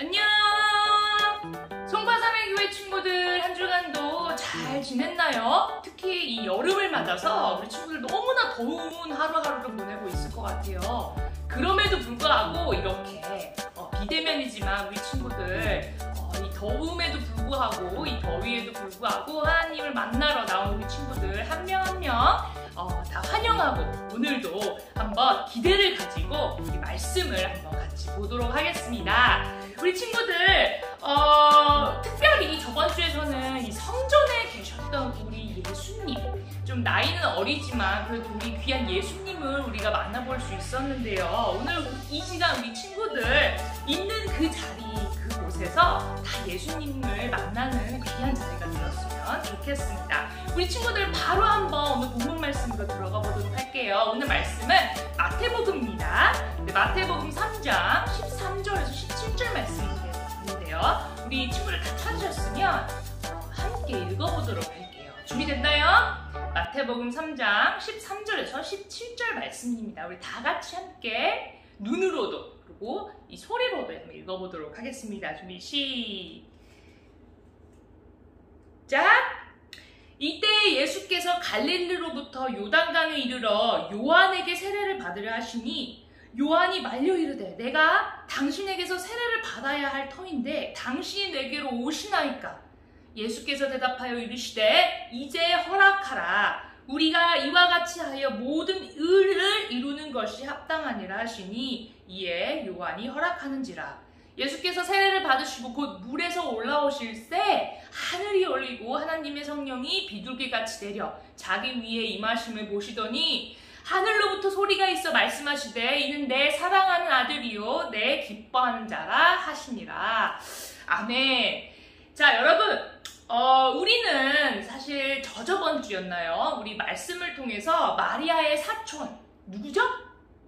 안녕! 송파삼일교회 친구들 한 주간도 잘 지냈나요? 특히 이 여름을 맞아서 우리 친구들 너무나 더운 하루하루를 보내고 있을 것 같아요. 그럼에도 불구하고 이렇게 비대면이지만 우리 친구들 이 더움에도 불구하고 이 더위에도 불구하고 하나님을 만나러 나온 우리 친구들 한 명 한 명 다 환영하고 오늘도 한번 기대를 가지고 이 말씀을 한번 같이 보도록 하겠습니다. 우리 친구들 특별히 저번 주에서는 이 성전에 계셨던 우리 예수님, 좀 나이는 어리지만 그래도 우리 귀한 예수님을 우리가 만나볼 수 있었는데요. 오늘 이 시간 우리 친구들 있는 그 자리 그곳에서 다 예수님을 만나는 귀한 자리가 되었으면 좋겠습니다. 우리 친구들 바로 한번 오늘 본문 말씀으로 들어가 보도록 할게요. 오늘 말씀은 마태복음입니다. 마태복음 3장 13절에서 17절 말씀인데요. 우리 친구들 다 찾으셨으면 함께 읽어보도록 할게요. 준비됐나요? 마태복음 3장 13절에서 17절 말씀입니다. 우리 다 같이 함께 눈으로도 그리고 이 소리로도 한번 읽어보도록 하겠습니다. 준비 시작! 이때 예수께서 갈릴리로부터 요단강에 이르러 요한에게 세례를 받으려 하시니 요한이 말려 이르되 내가 당신에게서 세례를 받아야 할 터인데 당신이 내게로 오시나이까? 예수께서 대답하여 이르시되 이제 허락하라. 우리가 이와 같이 하여 모든 의를 이루는 것이 합당하니라 하시니 이에 요한이 허락하는지라. 예수께서 세례를 받으시고 곧 물에서 올라오실새 하늘이 열리고 하나님의 성령이 비둘기같이 내려 자기 위에 임하심을 보시더니 하늘로부터 소리가 있어 말씀하시되 이는 내 사랑하는 아들이요 내 기뻐하는 자라 하시니라. 아멘. 자, 여러분 우리는 사실 저번 주였나요? 우리 말씀을 통해서 마리아의 사촌 누구죠?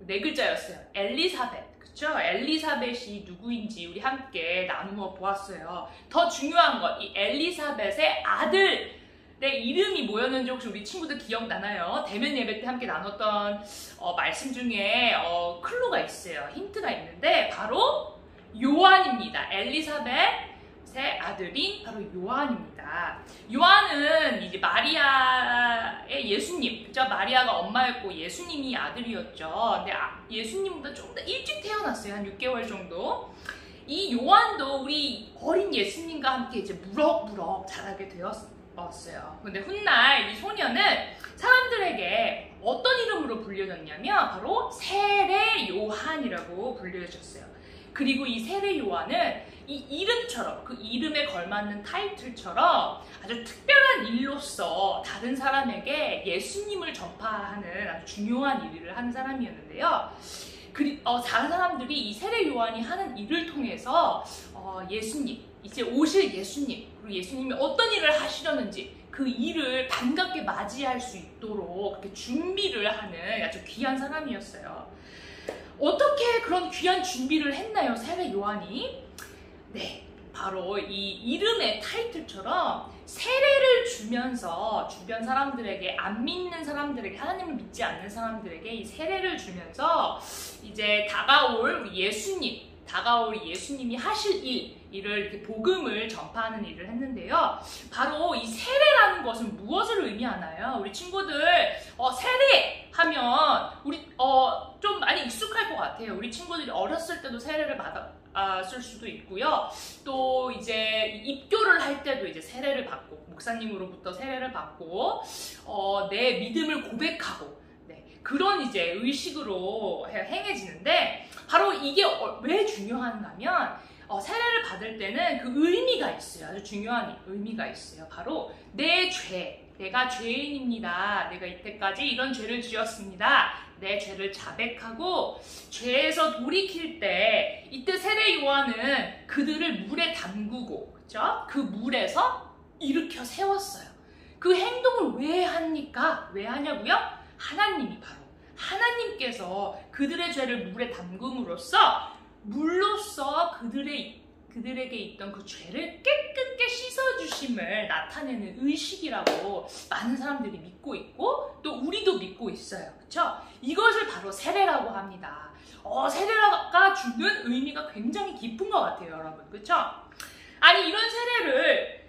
네 글자였어요. 엘리사벳. 그쵸? 엘리사벳이 누구인지 우리 함께 나누어 보았어요. 더 중요한 것, 이 엘리사벳의 아들의 이름이 뭐였는지 혹시 우리 친구들 기억나나요? 대면 예배 때 함께 나눴던 말씀 중에 클루가 있어요. 힌트가 있는데 바로 요한입니다. 엘리사벳의 아들인 바로 요한입니다. 요한은 이제 마리아의 예수님, 그죠? 마리아가 엄마였고 예수님이 아들이었죠. 근데 예수님보다 좀 더 일찍 태어났어요. 한 6개월 정도. 이 요한도 우리 어린 예수님과 함께 이제 무럭무럭 자라게 되었어요. 근데 훗날 이 소녀는 사람들에게 어떤 이름으로 불려졌냐면 바로 세례 요한이라고 불려졌어요. 그리고 이 세례 요한은 이 이름처럼 그 이름에 걸맞는 타이틀처럼 아주 특별한 일로서 다른 사람에게 예수님을 전파하는 아주 중요한 일을 하는 사람이었는데요. 다른 사람들이 이 세례 요한이 하는 일을 통해서 예수님, 이제 오실 예수님, 그리고 예수님이 어떤 일을 하시려는지 그 일을 반갑게 맞이할 수 있도록 그렇게 준비를 하는 아주 귀한 사람이었어요. 어떻게 그런 귀한 준비를 했나요, 세례 요한이? 네, 바로 이 이름의 타이틀처럼 세례를 주면서 주변 사람들에게, 안 믿는 사람들에게, 하나님을 믿지 않는 사람들에게 이 세례를 주면서 이제 다가올 예수님이 하실 일을 이렇게 복음을 전파하는 일을 했는데요. 바로 이 세례라는 것은 무엇을 의미하나요? 우리 친구들 세례 하면 우리 좀 많이 익숙할 것 같아요. 우리 친구들이 어렸을 때도 세례를 받았을 수도 있고요. 또 이제 입교를 할 때도 이제 세례를 받고 목사님으로부터 세례를 받고 내 믿음을 고백하고 그런 이제 의식으로 행해지는데 바로 이게 왜 중요한가면 세례를 받을 때는 그 의미가 있어요. 아주 중요한 의미가 있어요. 바로 내 죄, 내가 죄인입니다. 내가 이때까지 이런 죄를 지었습니다. 내 죄를 자백하고 죄에서 돌이킬 때 이때 세례 요한은 그들을 물에 담그고 그렇죠? 그 물에서 일으켜 세웠어요. 그 행동을 왜 합니까? 왜 하냐고요? 하나님께서 그들의 죄를 물에 담금으로써 물로써 그들에게 있던 그 죄를 깨끗게 씻어주심을 나타내는 의식이라고 많은 사람들이 믿고 있고 또 우리도 믿고 있어요. 그렇죠? 이것을 바로 세례라고 합니다. 세례가 주는 의미가 굉장히 깊은 것 같아요, 여러분. 그쵸? 아니, 이런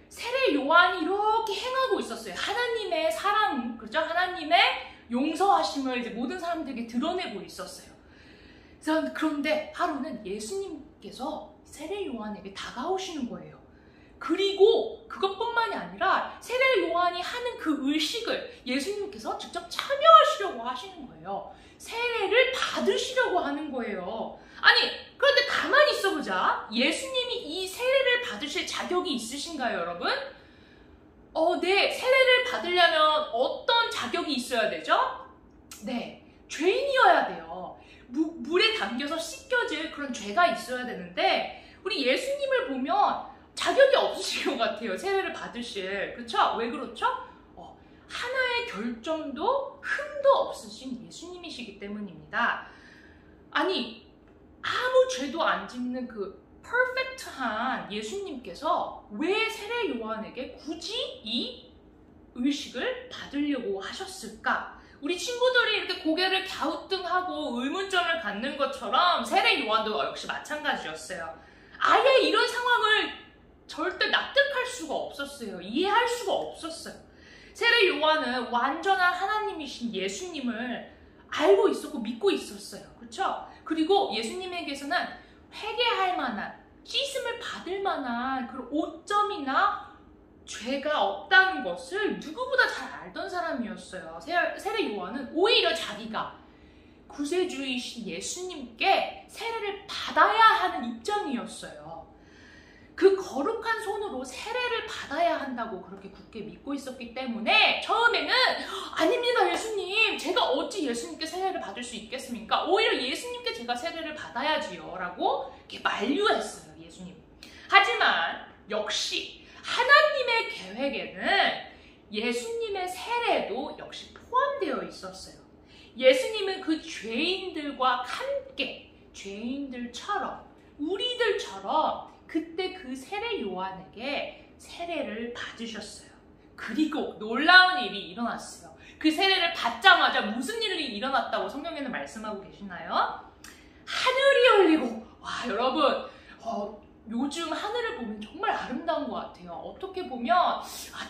세례 요한이 이렇게 행하고 있었어요. 하나님의 사랑, 그렇죠? 하나님의 용서하심을 이제 모든 사람들에게 드러내고 있었어요. 그런데 하루는 예수님께서 세례 요한에게 다가오시는 거예요. 그리고 그것뿐만이 아니라 세례 요한이 하는 그 의식을 예수님께서 직접 참여하시려고 하시는 거예요. 세례를 받으시려고 하는 거예요. 아니, 그런데 가만히 있어보자. 예수님이 이 세례를 받으실 자격이 있으신가요, 여러분? 네. 세례를 받으려면 어떤 자격이 있어야 되죠? 네. 죄인이어야 돼요. 물에 담겨서 씻겨질 그런 죄가 있어야 되는데, 우리 예수님을 보면 자격이 없으신 것 같아요. 세례를 받으실. 그렇죠? 왜 그렇죠? 하나의 결점도 흠도 없으신 예수님이시기 때문입니다. 아니, 아무 죄도 안 짓는 그 퍼펙트한 예수님께서 왜 세례 요한에게 굳이 이 의식을 받으려고 하셨을까? 우리 친구들이 이렇게 고개를 갸우뚱하고 의문점을 갖는 것처럼 세례 요한도 역시 마찬가지였어요. 아예 이런 상황을 절대 납득할 수가 없었어요. 이해할 수가 없었어요. 세례 요한은 완전한 하나님이신 예수님을 알고 있었고 믿고 있었어요. 그렇죠? 그리고 예수님에게서는 회개할 만한, 씻음을 받을 만한 그런 오점이나 죄가 없다는 것을 누구보다 잘 알던 사람이었어요. 세례 요한은 오히려 자기가 구세주이신 예수님께 세례를 받아야 하는 입장이었어요. 그 거룩한 손으로 세례를 받아야 한다고 그렇게 굳게 믿고 있었기 때문에 처음에는 아닙니다, 예수님. 제가 어찌 예수님께 세례를 받을 수 있겠습니까? 오히려 예수님께 제가 세례를 받아야지요 라고 이렇게 만류했어요, 예수님. 하지만 역시 하나님의 계획에는 예수님의 세례도 역시 포함되어 있었어요. 예수님은 그 죄인들과 함께 죄인들처럼, 우리들처럼 그때 그 세례 요한에게 세례를 받으셨어요. 그리고 놀라운 일이 일어났어요. 그 세례를 받자마자 무슨 일이 일어났다고 성경에는 말씀하고 계시나요? 하늘이 열리고, 와, 여러분, 요즘 하늘을 보면 정말 아름다운 것 같아요. 어떻게 보면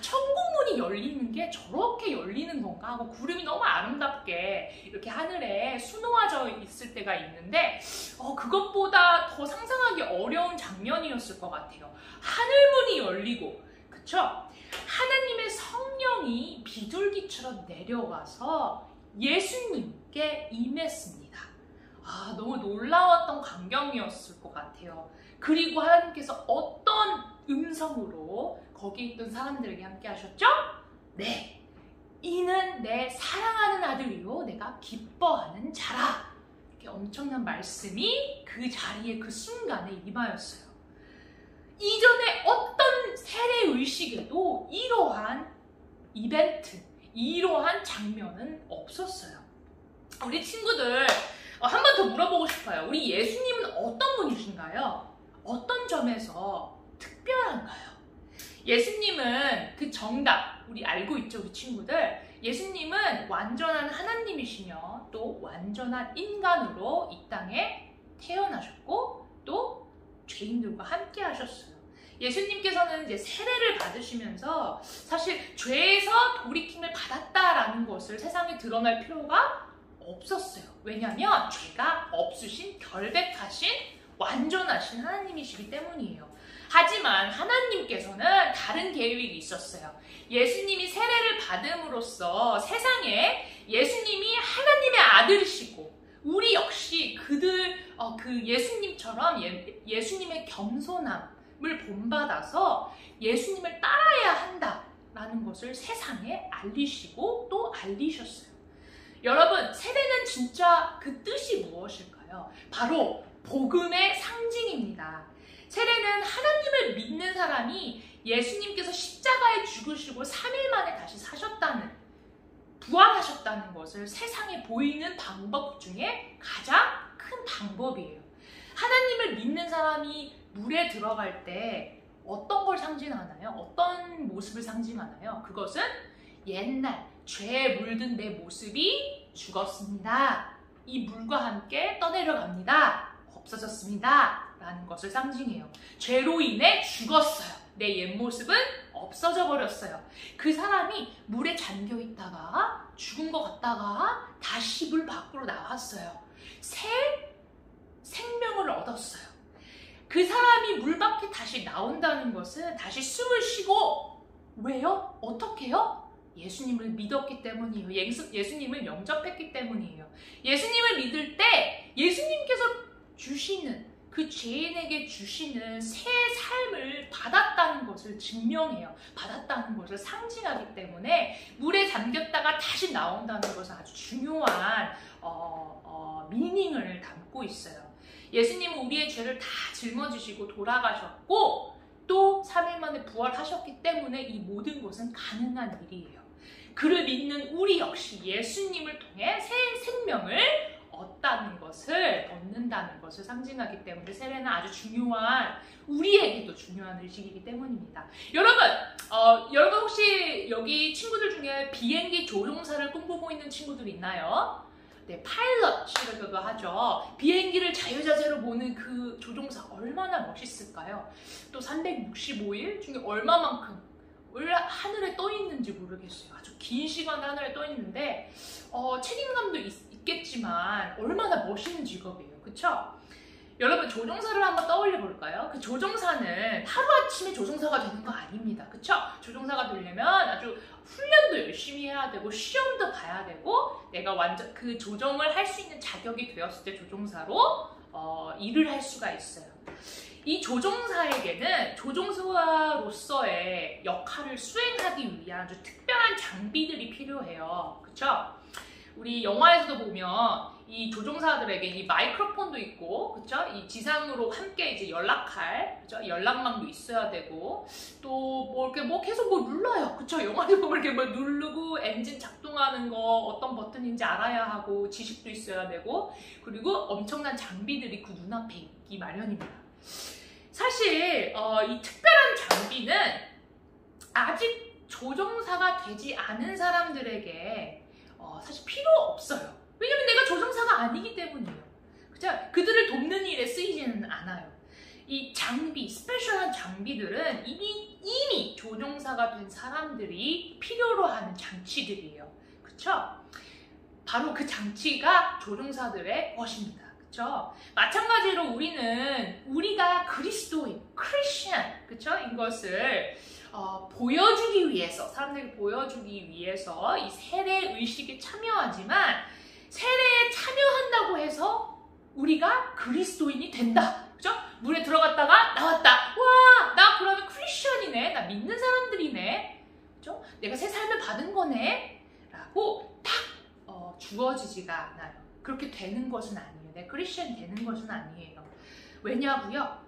천국문이 열리는 게 저렇게 열리는 건가 하고 구름이 너무 아름답게 이렇게 하늘에 수놓아져 있을 때가 있는데 그것보다 더 상상하기 어려운 장면이었을 것 같아요. 하늘문이 열리고, 그쵸? 하나님의 성령이 비둘기처럼 내려와서 예수님께 임했습니다. 너무 놀라웠던 광경이었을 것 같아요. 그리고 하나님께서 어떤 음성으로 거기 있던 사람들에게 함께 하셨죠? 네, 이는 내 사랑하는 아들이요 내가 기뻐하는 자라. 이렇게 엄청난 말씀이 그 자리에 그 순간에 임하였어요. 이전에 어떤 세례 의식에도 이러한 이벤트, 이러한 장면은 없었어요. 우리 친구들 한 번 더 물어보고 싶어요. 우리 예수님은 어떤 분이신가요? 어떤 점에서 특별한가요? 예수님은 그 정답, 우리 알고 있죠, 우리 친구들? 예수님은 완전한 하나님이시며 또 완전한 인간으로 이 땅에 태어나셨고 또 죄인들과 함께 하셨어요. 예수님께서는 이제 세례를 받으시면서 사실 죄에서 돌이킴을 받았다라는 것을 세상에 드러날 필요가 없었어요. 왜냐하면 죄가 없으신 결백하신 완전하신 하나님이시기 때문이에요. 하지만 하나님께서는 다른 계획이 있었어요. 예수님이 세례를 받음으로써 세상에 예수님이 하나님의 아들이시고 우리 역시 그 예수님처럼 예수님의 겸손함을 본받아서 예수님을 따라야 한다라는 것을 세상에 알리시고 또 알리셨어요. 여러분, 세례는 진짜 그 뜻이 무엇일까요? 바로 복음의 상징입니다. 세례는 하나님을 믿는 사람이 예수님께서 십자가에 죽으시고 3일 만에 다시 사셨다는, 부활하셨다는 것을 세상에 보이는 방법 중에 가장 큰 방법이에요. 하나님을 믿는 사람이 물에 들어갈 때 어떤 걸 상징하나요? 어떤 모습을 상징하나요? 그것은 옛날 죄에 물든 내 모습이 죽었습니다. 이 물과 함께 떠내려갑니다. 없어졌습니다. 라는 것을 상징해요. 죄로 인해 죽었어요. 내 옛 모습은 없어져 버렸어요. 그 사람이 물에 잠겨 있다가 죽은 것 같다가 다시 물 밖으로 나왔어요. 새 생명을 얻었어요. 그 사람이 물 밖에 다시 나온다는 것은 다시 숨을 쉬고, 왜요? 어떻게요? 예수님을 믿었기 때문이에요. 예수님을 영접했기 때문이에요. 예수님을 믿을 때 예수님께서 주시는, 그 죄인에게 주시는 새 삶을 받았다는 것을 증명해요. 받았다는 것을 상징하기 때문에 물에 잠겼다가 다시 나온다는 것은 아주 중요한 미닝을 담고 있어요. 예수님은 우리의 죄를 다 짊어지시고 돌아가셨고 또 3일 만에 부활하셨기 때문에 이 모든 것은 가능한 일이에요. 그를 믿는 우리 역시 예수님을 통해 새 생명을 얻는다는 것을 상징하기 때문에 세례는 아주 중요한, 우리에게도 중요한 의식이기 때문입니다. 여러분 혹시 여기 친구들 중에 비행기 조종사를 꿈꾸고 있는 친구들 있나요? 네, 파일럿이라고도 하죠. 비행기를 자유자재로 보는 그 조종사 얼마나 멋있을까요? 또 365일 중에 얼마만큼 하늘에 떠 있는지 모르겠어요. 아주 긴 시간 하늘에 떠 있는데 책임감도 있겠지만 얼마나 멋있는 직업이에요. 그쵸? 여러분 조종사를 한번 떠올려 볼까요? 그 조종사는 하루아침에 조종사가 되는 거 아닙니다. 그쵸? 조종사가 되려면 아주 훈련도 열심히 해야 되고 시험도 봐야 되고 내가 완전 그 조종을 할 수 있는 자격이 되었을 때 조종사로 일을 할 수가 있어요. 이 조종사에게는 조종사로서의 역할을 수행하기 위한 아주 특별한 장비들이 필요해요. 그쵸? 우리 영화에서도 보면 이 조종사들에게 이 마이크로폰도 있고, 그쵸? 이 지상으로 함께 이제 연락할, 그쵸? 연락망도 있어야 되고, 또 뭐 계속 눌러요. 그쵸? 영화를 보면 이렇게 뭐 누르고 엔진 작동하는 거 어떤 버튼인지 알아야 하고, 지식도 있어야 되고, 그리고 엄청난 장비들이 그 눈앞에 있기 마련입니다. 사실 이 특별한 장비는 아직 조종사가 되지 않은 사람들에게 사실 필요 없어요. 왜냐면 내가 조종사가 아니기 때문이에요. 그죠? 그들을 돕는 일에 쓰이지는 않아요. 이 장비, 스페셜한 장비들은 이미 조종사가 된 사람들이 필요로 하는 장치들이에요. 그쵸? 바로 그 장치가 조종사들의 것입니다. 그쵸? 마찬가지로 우리가 그리스도인, 크리스천, 그쵸? 이것을 보여주기 위해서, 사람들에게 보여주기 위해서 이 세례 의식에 참여하지만 세례에 참여한다고 해서 우리가 그리스도인이 된다. 그죠? 물에 들어갔다가 나왔다. 와, 나 그러면 크리스천이네. 나 믿는 사람들이네. 그죠? 내가 새 삶을 받은 거네. 라고 딱 주어지지가 않아요. 그렇게 되는 것은 아니에요. 내 크리스천 되는 것은 아니에요. 왜냐고요?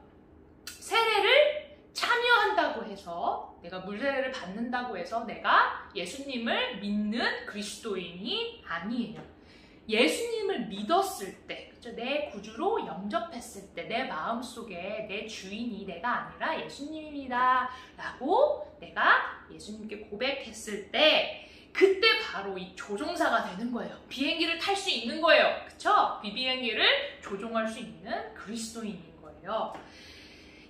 세례를 참여한다고 해서, 내가 물세례를 받는다고 해서 내가 예수님을 믿는 그리스도인이 아니에요. 예수님을 믿었을 때, 그쵸? 내 구주로 영접했을 때, 내 마음속에 내 주인이 내가 아니라 예수님입니다 라고 내가 예수님께 고백했을 때, 그때 바로 이 조종사가 되는 거예요. 비행기를 탈 수 있는 거예요. 그쵸? 비행기를 조종할 수 있는 그리스도인인 거예요.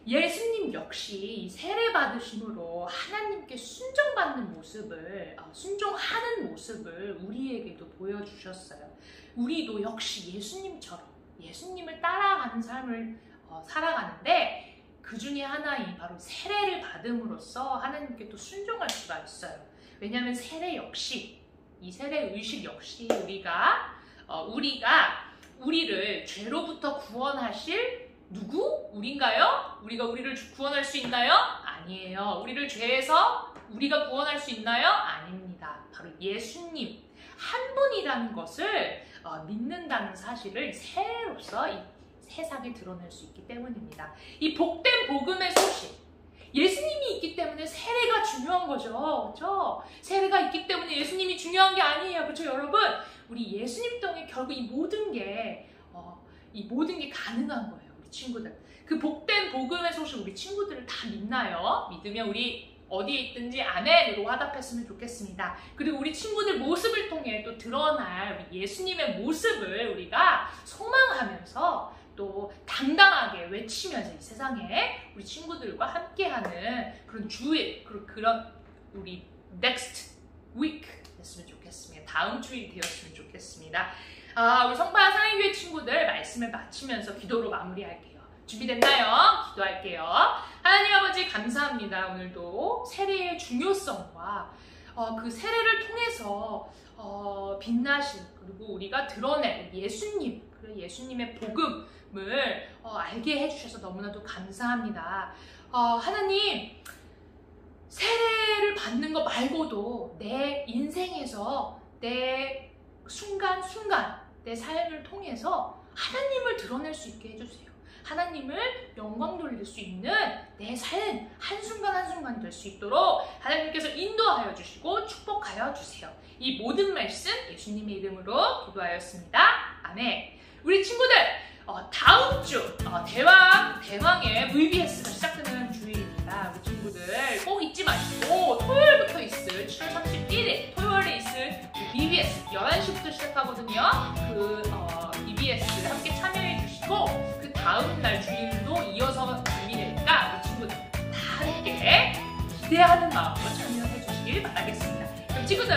예수님 역시 세례 받으심으로 하나님께 순종하는 모습을 우리에게도 보여주셨어요. 우리도 역시 예수님처럼 예수님을 따라가는 삶을 살아가는데 그 중에 하나인 바로 세례를 받음으로써 하나님께 또 순종할 수가 있어요. 왜냐하면 세례 역시, 이 세례 의식 역시 우리를 죄로부터 구원하실 누구? 우리인가요? 우리를 구원할 수 있나요? 아니에요. 우리를 죄에서 우리가 구원할 수 있나요? 아닙니다. 바로 예수님 한 분이라는 것을 믿는다는 사실을 세례로서 이 세상에 드러낼 수 있기 때문입니다. 이 복된 복음의 소식, 예수님이 있기 때문에 세례가 중요한 거죠. 그렇죠? 세례가 있기 때문에 예수님이 중요한 게 아니에요. 그렇죠, 여러분? 우리 예수님 때문에 결국 이 모든 게 가능한 거예요. 우리 친구들. 그 복된 복음의 소식 우리 친구들을 다 믿나요? 믿으면 우리 어디에 있든지 아멘으로 화답했으면 좋겠습니다. 그리고 우리 친구들 모습을 통해 또 드러날 우리 예수님의 모습을 우리가 소망하면서 또 당당하게 외치면서 이 세상에 우리 친구들과 함께하는 그런 주일, 그런 우리 next week 됐으면 좋겠습니다. 다음 주일이 되었으면 좋겠습니다. 우리 성파야 사랑교회 친구들 말씀을 마치면서 기도로 마무리할게요. 준비됐나요? 기도할게요. 하나님 아버지 감사합니다. 오늘도 세례의 중요성과 그 세례를 통해서 빛나신 그리고 우리가 드러낼 예수님, 그 예수님의 복음을 알게 해주셔서 너무나도 감사합니다. 하나님, 세례를 받는 것 말고도 내 인생에서 내 순간순간 내 삶을 통해서 하나님을 드러낼 수 있게 해주세요. 하나님을 영광 돌릴 수 있는 내 삶 한순간 한순간이 될 수 있도록 하나님께서 인도하여 주시고 축복하여 주세요. 이 모든 말씀 예수님의 이름으로 기도하였습니다. 아멘. 우리 친구들 다음 주 대왕의 VBS가 시작되는 주일입니다. 우리 친구들 꼭 잊지 마시고 토요일부터 있을 7월 31일 토요일에 있을 VBS 11시부터 시작하거든요. 그 VBS 함께 참여해 주시고 그 다음 날 주일도 이어서 준비되니까 우리 친구들 다 함께 기대하는 마음으로 참여해 주시길 바라겠습니다. 그럼 친구들